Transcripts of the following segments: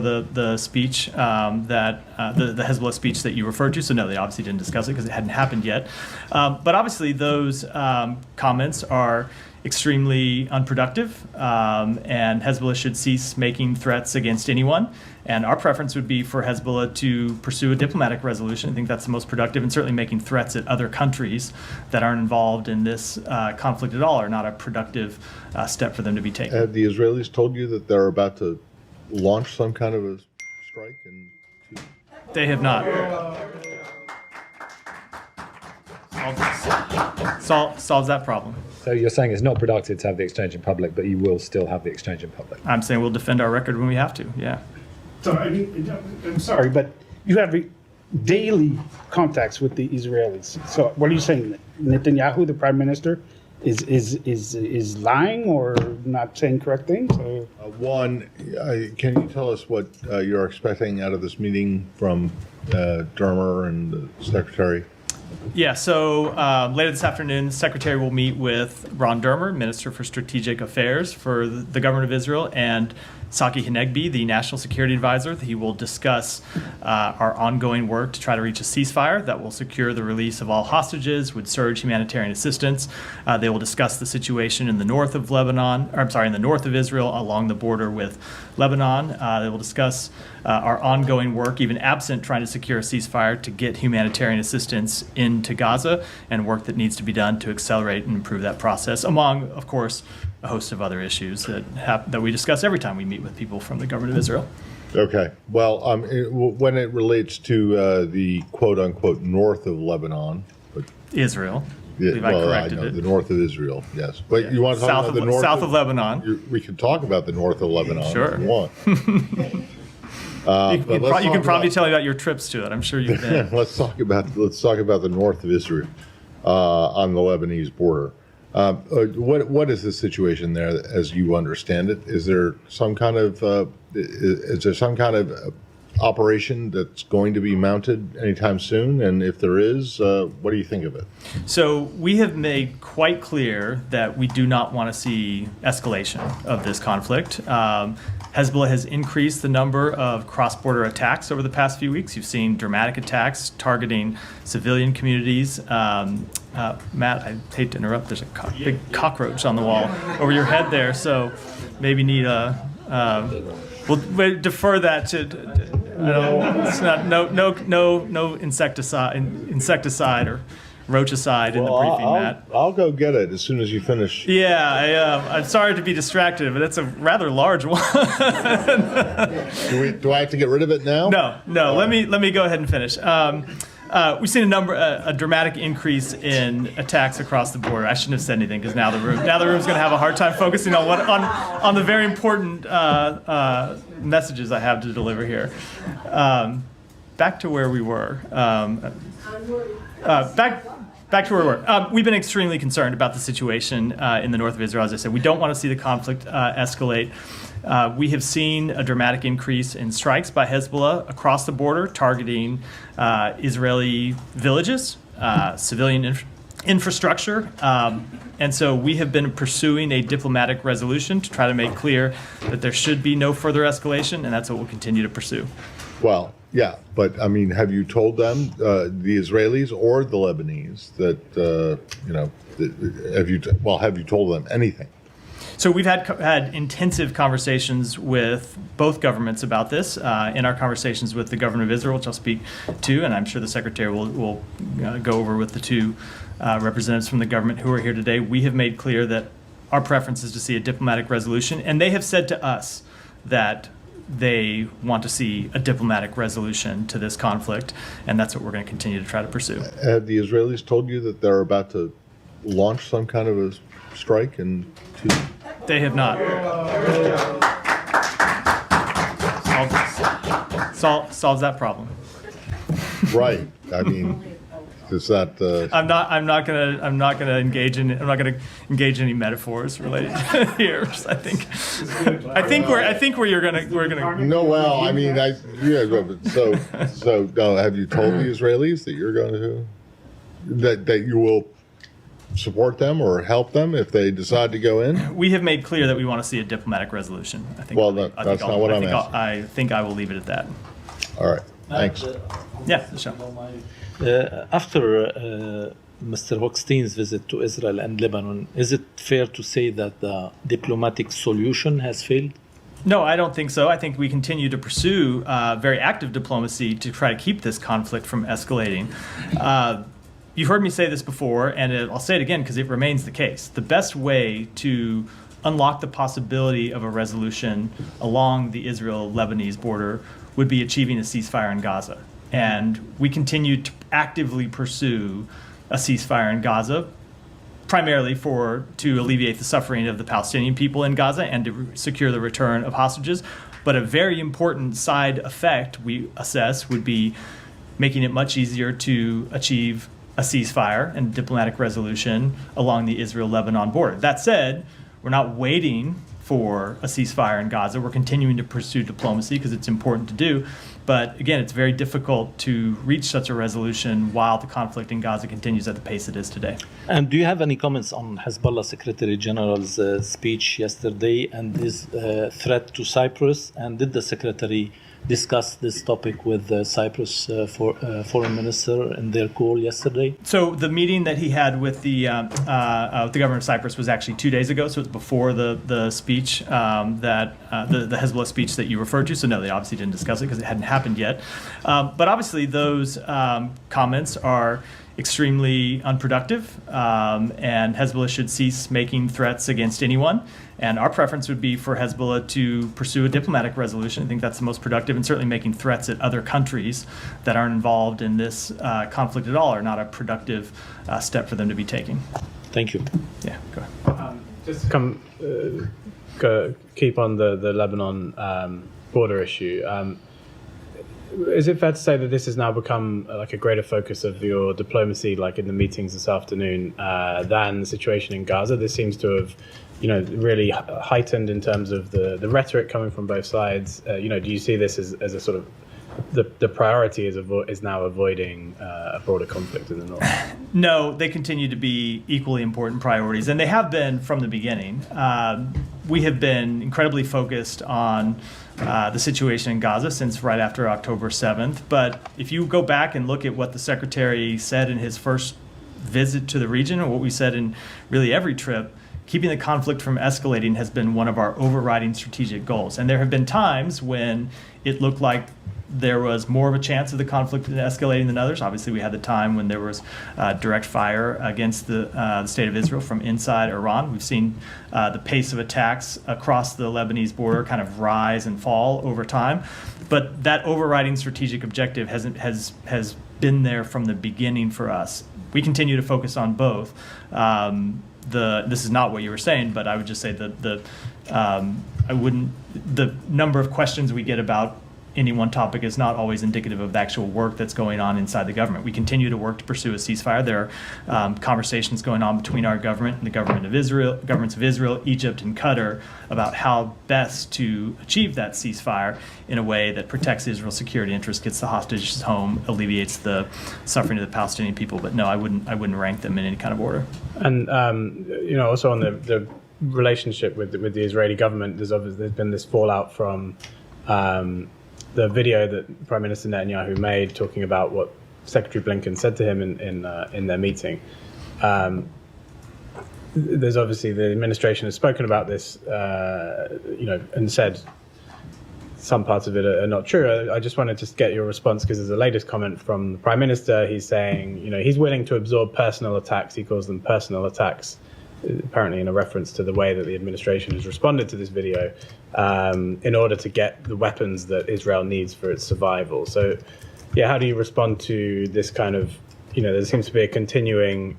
the speech the Hezbollah speech that you referred to. So no, they obviously didn't discuss it because it hadn't happened yet. But obviously those comments are extremely unproductive, and Hezbollah should cease making threats against anyone. And our preference would be for Hezbollah to pursue a diplomatic resolution. I think that's the most productive, and certainly making threats at other countries that aren't involved in this conflict at all are not a productive step for them to be taking. Have the Israelis told you that they're about to launch some kind of a strike? They have not. Solves that problem. So you're saying it's not productive to have the exchange in public, but you will still have the exchange in public? I'm saying we'll defend our record when we have to, yeah. So, I'm sorry, but you have daily contacts with the Israelis. So what are you saying? Netanyahu, the prime minister, is lying or not saying correct things? One, can you tell us what you're expecting out of this meeting from Dermer and the secretary? Yeah, so later this afternoon, the Secretary will meet with Ron Dermer, Minister for Strategic Affairs for the government of Israel, and Saki Hanegbi, the National Security Advisor. He will discuss our ongoing work to try to reach a ceasefire that will secure the release of all hostages, would surge humanitarian assistance. They will discuss the situation in the north of in the north of Israel along the border with Lebanon. They will discuss our ongoing work, even absent trying to secure a ceasefire, to get humanitarian assistance into Gaza, and work that needs to be done to accelerate and improve that process, among, of course, a host of other issues that we discuss every time we meet with people from the government of Israel. Okay. Well, when it relates to the quote-unquote north of Lebanon, Israel. Yeah, I corrected know, it. the north of Israel, yes. But yeah. You want to talk about the north south of Lebanon? We can talk about the north of Lebanon sure. if you want. You can probably tell me about your trips to it. I'm sure you've been. Let's talk about the north of Israel on the Lebanese border. What is the situation there, as you understand it? Is there some kind of operation that's going to be mounted anytime soon? And if there is, what do you think of it? So we have made quite clear that we do not want to see escalation of this conflict. Hezbollah has increased the number of cross-border attacks over the past few weeks. You've seen dramatic attacks targeting civilian communities. Matt, I hate to interrupt. There's a big cockroach on the wall over your head there, so maybe need we'll defer that to it's not no insecticide or roachicide in the briefing, Matt. I'll go get it as soon as you finish. Yeah, I'm sorry to be distracted, but it's a rather large one. Do I have to get rid of it now? No. Let me go ahead and finish. We've seen a dramatic increase in attacks across the border. I shouldn't have said anything because now the room's going to have a hard time focusing on the very important messages I have to deliver here. Back to where we were. Back to where we were. We've been extremely concerned about the situation in the north of Israel. As I said, we don't want to see the conflict escalate. We have seen a dramatic increase in strikes by Hezbollah across the border, targeting Israeli villages, civilian infrastructure. And so we have been pursuing a diplomatic resolution to try to make clear that there should be no further escalation, and that's what we'll continue to pursue. Well, yeah, but I mean, have you told them, the Israelis or the Lebanese, that have you told them anything? So we've had intensive conversations with both governments about this. In our conversations with the government of Israel, which I'll speak to, and I'm sure the secretary will go over with the two representatives from the government who are here today, we have made clear that our preference is to see a diplomatic resolution, and they have said to us that they want to see a diplomatic resolution to this conflict, and that's what we're going to continue to try to pursue. Have the Israelis told you that they're about to launch some kind of a strike? They have not. Solves that problem. Right. I mean, is that? I'm not gonna engage in any metaphors related here. I think we're gonna. No, well, I mean, so have you told the Israelis that you're going to that you will support them or help them if they decide to go in? We have made clear that we want to see a diplomatic resolution. I think. Well, that's not what I'm asking. I think I will leave it at that. All right, thanks. Yeah, sure. After Mr. Hochstein's visit to Israel and Lebanon, is it fair to say that the diplomatic solution has failed? No, I don't think so. I think we continue to pursue very active diplomacy to try to keep this conflict from escalating. You've heard me say this before, and I'll say it again because it remains the case. The best way to unlock the possibility of a resolution along the Israel-Lebanese border would be achieving a ceasefire in Gaza. And we continue to actively pursue a ceasefire in Gaza, primarily to alleviate the suffering of the Palestinian people in Gaza and to secure the return of hostages. But a very important side effect we assess would be making it much easier to achieve a ceasefire and diplomatic resolution along the Israel-Lebanon border. That said, we're not waiting for a ceasefire in Gaza. We're continuing to pursue diplomacy because it's important to do. But again, it's very difficult to reach such a resolution while the conflict in Gaza continues at the pace it is today. And do you have any comments on Hezbollah Secretary General's speech yesterday and his threat to Cyprus? And did the Secretary discuss this topic with Cyprus foreign minister in their call yesterday? So the meeting that he had with the governor of Cyprus was actually 2 days ago. So it's before the speech the Hezbollah speech that you referred to. So no, they obviously didn't discuss it because it hadn't happened yet. But obviously those comments are extremely unproductive, and Hezbollah should cease making threats against anyone. And our preference would be for Hezbollah to pursue a diplomatic resolution. I think that's the most productive, and certainly making threats at other countries that aren't involved in this conflict at all are not a productive step for them to be taking. Thank you. Yeah, go ahead. Just to keep on the Lebanon border issue. Is it fair to say that this has now become like a greater focus of your diplomacy, like in the meetings this afternoon, than the situation in Gaza? This seems to have, really heightened in terms of the rhetoric coming from both sides. Do you see this as a sort of the priority is now avoiding a broader conflict in the north? No, they continue to be equally important priorities, and they have been from the beginning. We have been incredibly focused on the situation in Gaza since right after October 7th. But if you go back and look at what the Secretary said in his first visit to the region, or what we said in really every trip, keeping the conflict from escalating has been one of our overriding strategic goals. And there have been times when it looked like there was more of a chance of the conflict escalating than others. Obviously, we had the time when there was direct fire against the state of Israel from inside Iran. We've seen the pace of attacks across the Lebanese border kind of rise and fall over time. But that overriding strategic objective has been there from the beginning for us. We continue to focus on both. This is not what you were saying, but I would just say that the number of questions we get about any one topic is not always indicative of the actual work that's going on inside the government. We continue to work to pursue a ceasefire. There are conversations going on between our government and the governments of Israel, Egypt, and Qatar about how best to achieve that ceasefire in a way that protects Israel's security interests, gets the hostages home, alleviates the suffering of the Palestinian people. But no, I wouldn't rank them in any kind of order. And also on the relationship with the Israeli government, there's been this fallout from the video that Prime Minister Netanyahu made talking about what Secretary Blinken said to him in their meeting. There's obviously the administration has spoken about this, and said some parts of it are not true. I just wanted to get your response because there's the latest comment from the Prime Minister. He's saying, he's willing to absorb personal attacks. He calls them personal attacks, apparently in a reference to the way that the administration has responded to this video, in order to get the weapons that Israel needs for its survival. So, how do you respond to this kind of, there seems to be a continuing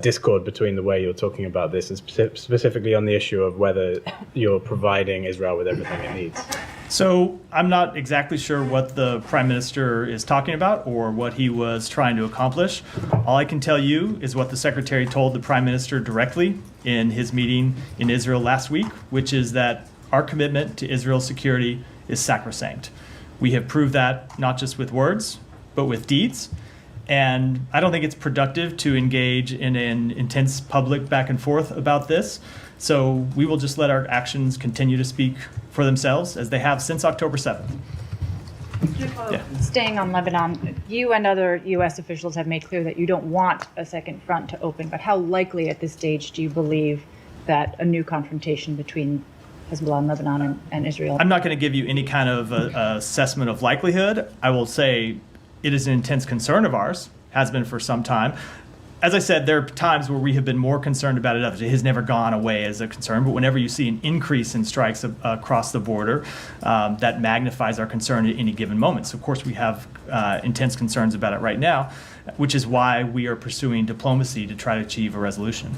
discord between the way you're talking about this and specifically on the issue of whether you're providing Israel with everything it needs? So I'm not exactly sure what the Prime Minister is talking about or what he was trying to accomplish. All I can tell you is what the Secretary told the Prime Minister directly in his meeting in Israel last week, which is that our commitment to Israel's security is sacrosanct. We have proved that not just with words, but with deeds. And I don't think it's productive to engage in an intense public back and forth about this. So we will just let our actions continue to speak for themselves as they have since October 7th. Yeah. Staying on Lebanon, you and other U.S. officials have made clear that you don't want a second front to open, but how likely at this stage do you believe that a new confrontation between Hezbollah in Lebanon and Israel? I'm not going to give you any kind of assessment of likelihood. I will say it is an intense concern of ours, has been for some time. As I said, there are times where we have been more concerned about it. Others. It has never gone away as a concern, but whenever you see an increase in strikes across the border, that magnifies our concern at any given moment. So, of course, we have intense concerns about it right now, which is why we are pursuing diplomacy to try to achieve a resolution.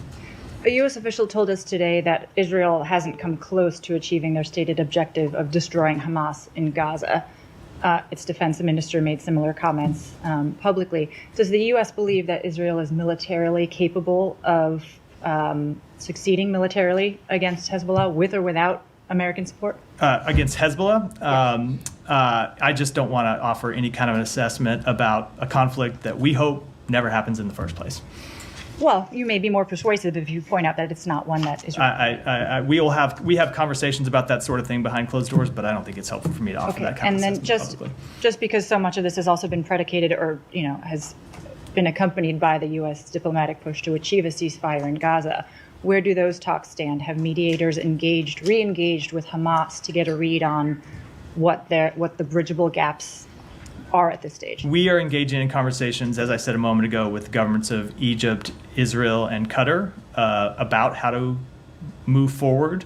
A U.S. official told us today that Israel hasn't come close to achieving their stated objective of destroying Hamas in Gaza. Its defense minister made similar comments publicly. Does the U.S. believe that Israel is militarily capable of succeeding militarily against Hezbollah with or without American support? Against Hezbollah, I just don't want to offer any kind of an assessment about a conflict that we hope never happens in the first place. Well, you may be more persuasive if you point out that it's not one that Israel. We have conversations about that sort of thing behind closed doors, but I don't think it's helpful for me to offer that kind of assessment publicly. Just because so much of this has also been predicated or has been accompanied by the U.S. diplomatic push to achieve a ceasefire in Gaza, where do those talks stand? Have mediators re-engaged with Hamas to get a read on what the bridgeable gaps are at this stage? We are engaging in conversations, as I said a moment ago, with the governments of Egypt, Israel, and Qatar about how to move forward,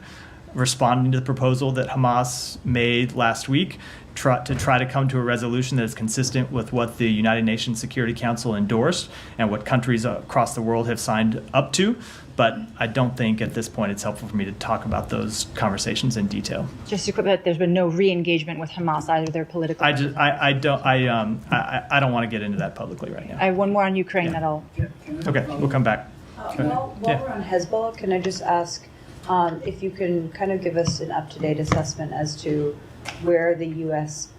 responding to the proposal that Hamas made last week to try to come to a resolution that is consistent with what the United Nations Security Council endorsed and what countries across the world have signed up to. But I don't think at this point it's helpful for me to talk about those conversations in detail. Just to put that, there's been no re-engagement with Hamas, either their political. I don't want to get into that publicly right now. I have one more on Ukraine that I'll. Okay, we'll come back. While we're on Hezbollah, can I just ask if you can kind of give us an up-to-date assessment as to where the U.S.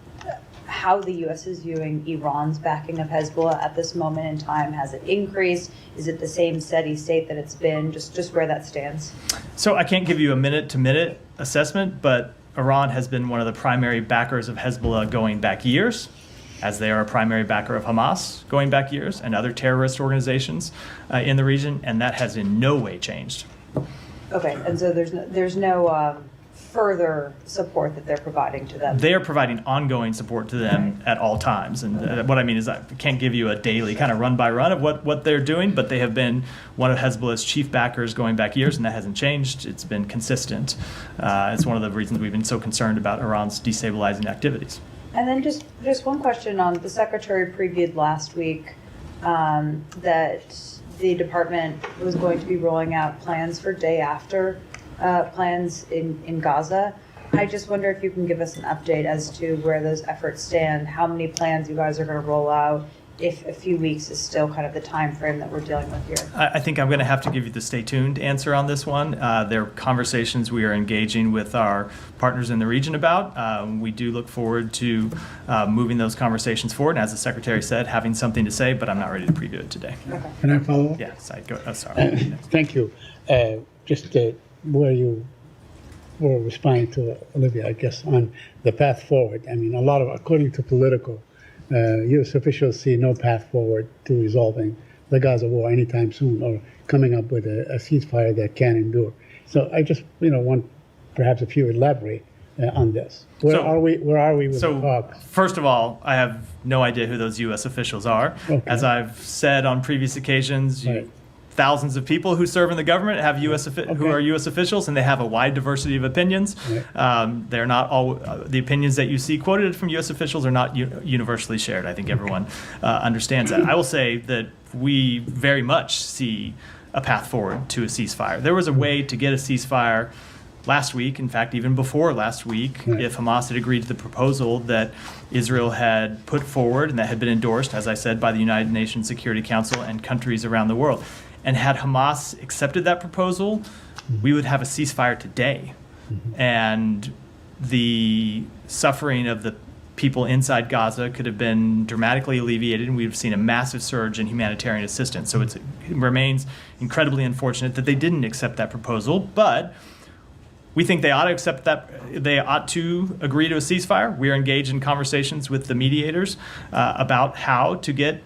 how the U.S. is viewing Iran's backing of Hezbollah at this moment in time? Has it increased? Is it the same steady state that it's been? Just where that stands. So I can't give you a minute-to-minute assessment, but Iran has been one of the primary backers of Hezbollah going back years, as they are a primary backer of Hamas going back years and other terrorist organizations in the region, and that has in no way changed. Okay, and so there's no further support that they're providing to them. They are providing ongoing support to them at all times. And what I mean is I can't give you a daily kind of run by run of what they're doing, but they have been one of Hezbollah's chief backers going back years, and that hasn't changed. It's been consistent. It's one of the reasons we've been so concerned about Iran's destabilizing activities. And then just one question on the Secretary previewed last week that the department was going to be rolling out plans for day after plans in Gaza. I just wonder if you can give us an update as to where those efforts stand, how many plans you guys are going to roll out, if a few weeks is still kind of the time frame that we're dealing with here. I think I'm going to have to give you the stay tuned answer on this one. There are conversations we are engaging with our partners in the region about. We do look forward to moving those conversations forward. And as the Secretary said, having something to say, but I'm not ready to preview it today. Okay. Can I follow up? Yes, sorry. Thank you. Just where you were responding to Olivia, I guess, on the path forward. I mean, according to Politico, U.S. officials see no path forward to resolving the Gaza war anytime soon or coming up with a ceasefire that can endure. So I just, want perhaps if you elaborate on this. Where are we with the talks? First of all, I have no idea who those U.S. officials are. Okay. As I've said on previous occasions, right. Thousands of people who serve in the government have who are U.S. officials, and they have a wide diversity of opinions. Right. They're not all the opinions that you see quoted from U.S. officials are not universally shared. I think everyone understands that. I will say that we very much see a path forward to a ceasefire. There was a way to get a ceasefire last week, in fact, even before last week, right. If Hamas had agreed to the proposal that Israel had put forward and that had been endorsed, as I said, by the United Nations Security Council and countries around the world. And had Hamas accepted that proposal, we would have a ceasefire today. And the suffering of the people inside Gaza could have been dramatically alleviated, and we've seen a massive surge in humanitarian assistance. So it remains incredibly unfortunate that they didn't accept that proposal, but we think they ought to accept that. They ought to agree to a ceasefire. We are engaged in conversations with the mediators about how to get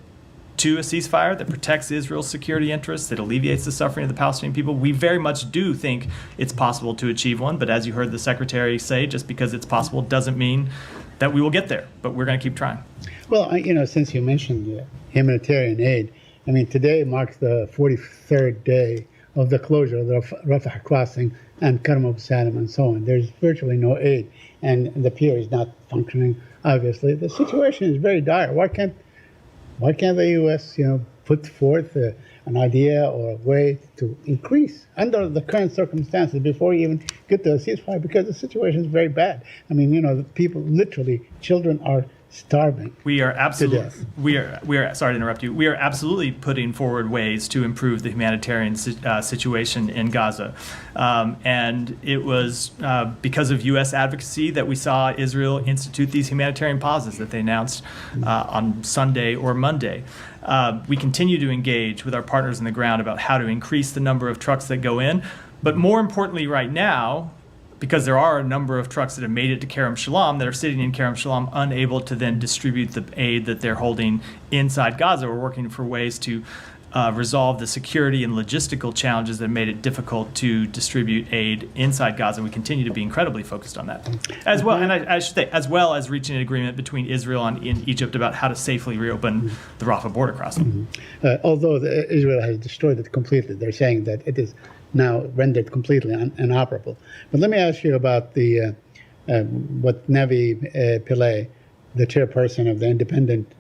to a ceasefire that protects Israel's security interests, that alleviates the suffering of the Palestinian people. We very much do think it's possible to achieve one, but as you heard the Secretary say, just because it's possible doesn't mean that we will get there, but we're going to keep trying. Well, since you mentioned humanitarian aid, I mean, today marks the 43rd day of the closure of the Rafah crossing and Kerem Abu Salam and so on. There's virtually no aid, and the pier is not functioning, obviously. The situation is very dire. Why can't the U.S., put forth an idea or a way to increase under the current circumstances before you even get to a ceasefire? Because the situation is very bad. I mean, the people, literally, children are starving. We are absolutely. To death. We are. Sorry to interrupt you. We are absolutely putting forward ways to improve the humanitarian situation in Gaza, and it was because of U.S. advocacy that we saw Israel institute these humanitarian pauses that they announced on Sunday or Monday. We continue to engage with our partners on the ground about how to increase the number of trucks that go in, but more importantly, right now, because there are a number of trucks that have made it to Kerem Shalom that are sitting in Kerem Shalom unable to then distribute the aid that they're holding inside Gaza. We're working for ways to resolve the security and logistical challenges that made it difficult to distribute aid inside Gaza. We continue to be incredibly focused on that. As well, and I should say, as well as reaching an agreement between Israel and in Egypt about how to safely reopen the Rafah border crossing. Although Israel has destroyed it completely, they're saying that it is now rendered completely inoperable. But let me ask you about the what Navi Pillay, the chairperson of the Independent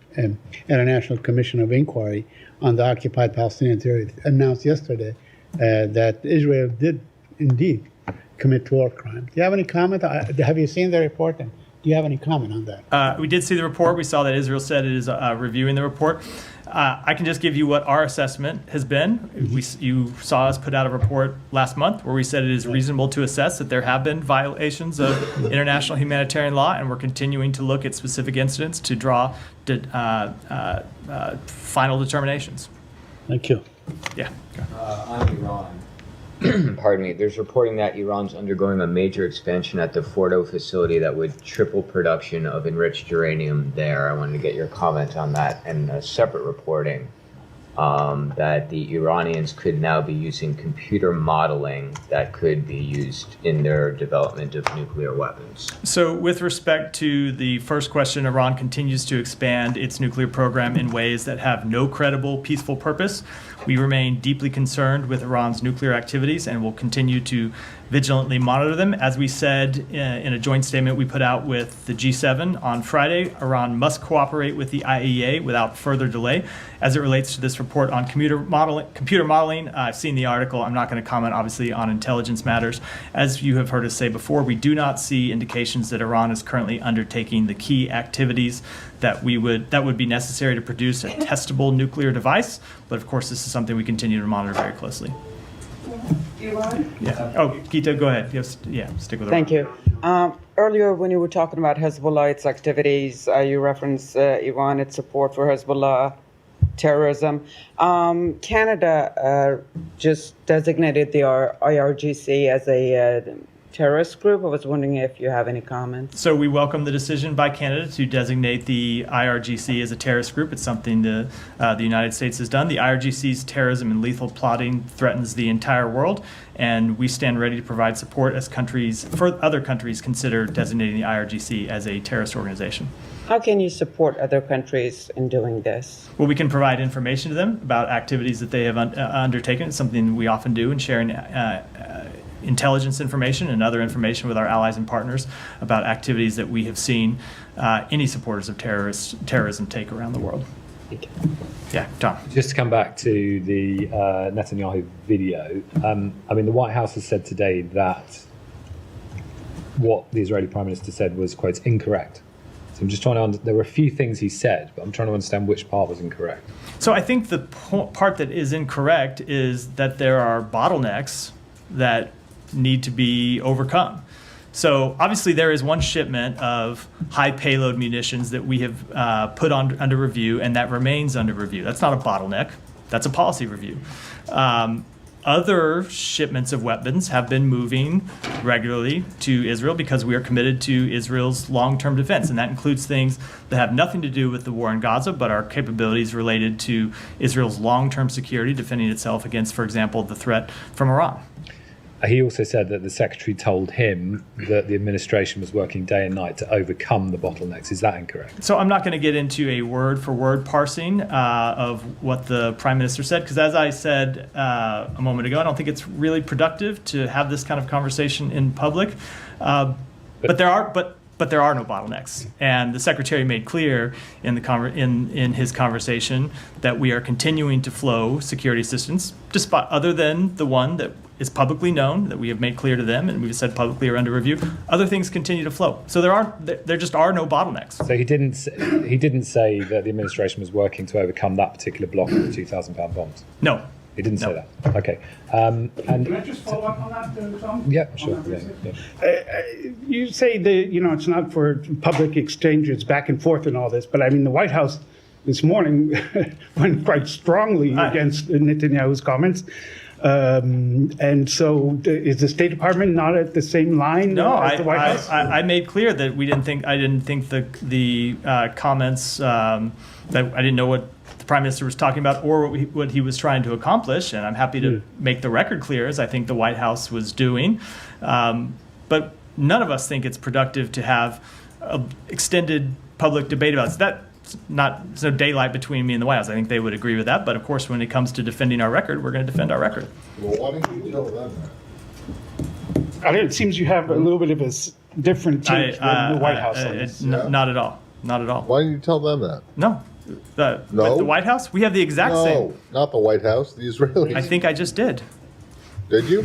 International Commission of Inquiry on the Occupied Palestinian Territory, announced yesterday that Israel did indeed commit war crimes. Do you have any comment? Have you seen the report? And do you have any comment on that? We did see the report. We saw that Israel said it is reviewing the report. I can just give you what our assessment has been. You saw us put out a report last month where we said it is reasonable to assess that there have been violations of international humanitarian law, and we're continuing to look at specific incidents to draw final determinations. Thank you. Yeah. On Iran, pardon me, there's reporting that Iran's undergoing a major expansion at the Fordo facility that would triple production of enriched uranium there. I wanted to get your comment on that. And a separate reporting that the Iranians could now be using computer modeling that could be used in their development of nuclear weapons. So with respect to the first question, Iran continues to expand its nuclear program in ways that have no credible, peaceful purpose. We remain deeply concerned with Iran's nuclear activities and will continue to vigilantly monitor them. As we said in a joint statement we put out with the G7 on Friday, Iran must cooperate with the IAEA without further delay. As it relates to this report on computer modeling, I've seen the article. I'm not going to comment, obviously, on intelligence matters. As you have heard us say before, we do not see indications that Iran is currently undertaking the key activities that would be necessary to produce a testable nuclear device. But of course, this is something we continue to monitor very closely. Iran? Yeah. Oh, Gita, go ahead. Stick with Iran. Thank you. Earlier, when you were talking about Hezbollah, its activities, you referenced Iran, its support for Hezbollah, terrorism. Canada just designated the IRGC as a terrorist group. I was wondering if you have any comments. So we welcome the decision by Canada to designate the IRGC as a terrorist group. It's something the United States has done. The IRGC's terrorism and lethal plotting threatens the entire world, and we stand ready to provide support as other countries consider designating the IRGC as a terrorist organization. How can you support other countries in doing this? Well, we can provide information to them about activities that they have undertaken. It's something we often do in sharing intelligence information and other information with our allies and partners about activities that we have seen any supporters of terrorism take around the world. Thank you. Yeah, Tom. Just to come back to the Netanyahu video, the White House has said today that what the Israeli Prime Minister said was, quote, incorrect. So I'm just trying to there were a few things he said, but I'm trying to understand which part was incorrect. So I think the part that is incorrect is that there are bottlenecks that need to be overcome. So obviously there is one shipment of high payload munitions that we have put under review, and that remains under review. That's not a bottleneck. That's a policy review. Other shipments of weapons have been moving regularly to Israel because we are committed to Israel's long-term defense, and that includes things that have nothing to do with the war in Gaza, but are capabilities related to Israel's long-term security, defending itself against, for example, the threat from Iran. He also said that the secretary told him that the administration was working day and night to overcome the bottlenecks. Is that incorrect? So I'm not going to get into a word-for-word parsing of what the prime minister said, because as I said a moment ago, I don't think it's really productive to have this kind of conversation in public. But there are no bottlenecks, and the secretary made clear in his conversation that we are continuing to flow security assistance, despite other than the one that is publicly known that we have made clear to them and we've said publicly are under review. Other things continue to flow, so there just are no bottlenecks. So he didn't say that the administration was working to overcome that particular block of the 2,000-pound bombs. No. He didn't say that. Okay. And Can I just follow up on that, Tom? yeah, sure. Yeah. You say that, it's not for public exchanges back and forth and all this, but I mean, the White House this morning went quite strongly against Netanyahu's comments. And so is the State Department not at the same line as the White House? I made clear that I didn't think the comments, that I didn't know what the Prime Minister was talking about or what he was trying to accomplish, and I'm happy to make the record clear, as I think the White House was doing. But none of us think it's productive to have an extended public debate about it. There's no daylight between me and the White House. I think they would agree with that. But of course, when it comes to defending our record, we're going to defend our record. Well, why don't you tell them that? It seems you have a little bit of a different take than the White House on this. Not at all. Not at all. Why don't you tell them that? No. With the White House, we have the exact same. No, not the White House. The Israelis. I think I just did. Did you?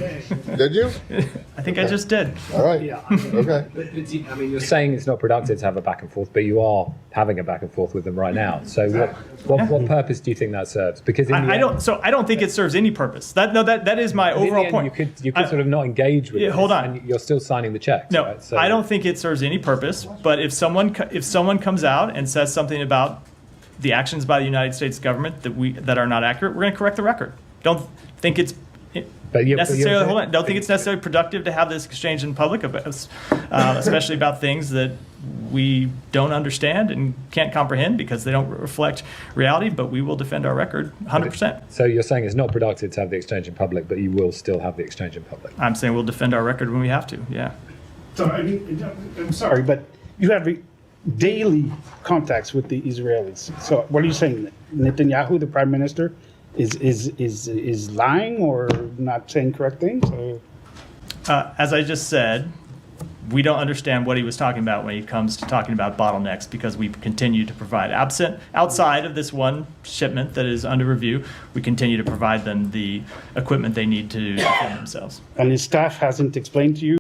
Did you? I think I just did. All right. Yeah. Okay. I mean, you're saying it's not productive to have a back and forth, but you are having a back and forth with them right now. So what purpose do you think that serves? Because I don't think it serves any purpose. That is my overall point. You could sort of not engage with it. Hold on. And you're still signing the checks. No, right? So, I don't think it serves any purpose. But if someone comes out and says something about the actions by the United States government that are not accurate, we're going to correct the record. Don't think it's necessarily. Don't think it's necessarily productive to have this exchange in public, especially about things that we don't understand and can't comprehend because they don't reflect reality. But we will defend our record 100%. So you're saying it's not productive to have the exchange in public, but you will still have the exchange in public. I'm saying we'll defend our record when we have to. Yeah. So I'm sorry, but you have daily contacts with the Israelis. So what are you saying? Netanyahu, the prime minister, is lying or not saying correct things? As I just said, we don't understand what he was talking about when it comes to talking about bottlenecks because we continue to provide outside of this one shipment that is under review, we continue to provide them the equipment they need to defend themselves. And his staff hasn't explained to you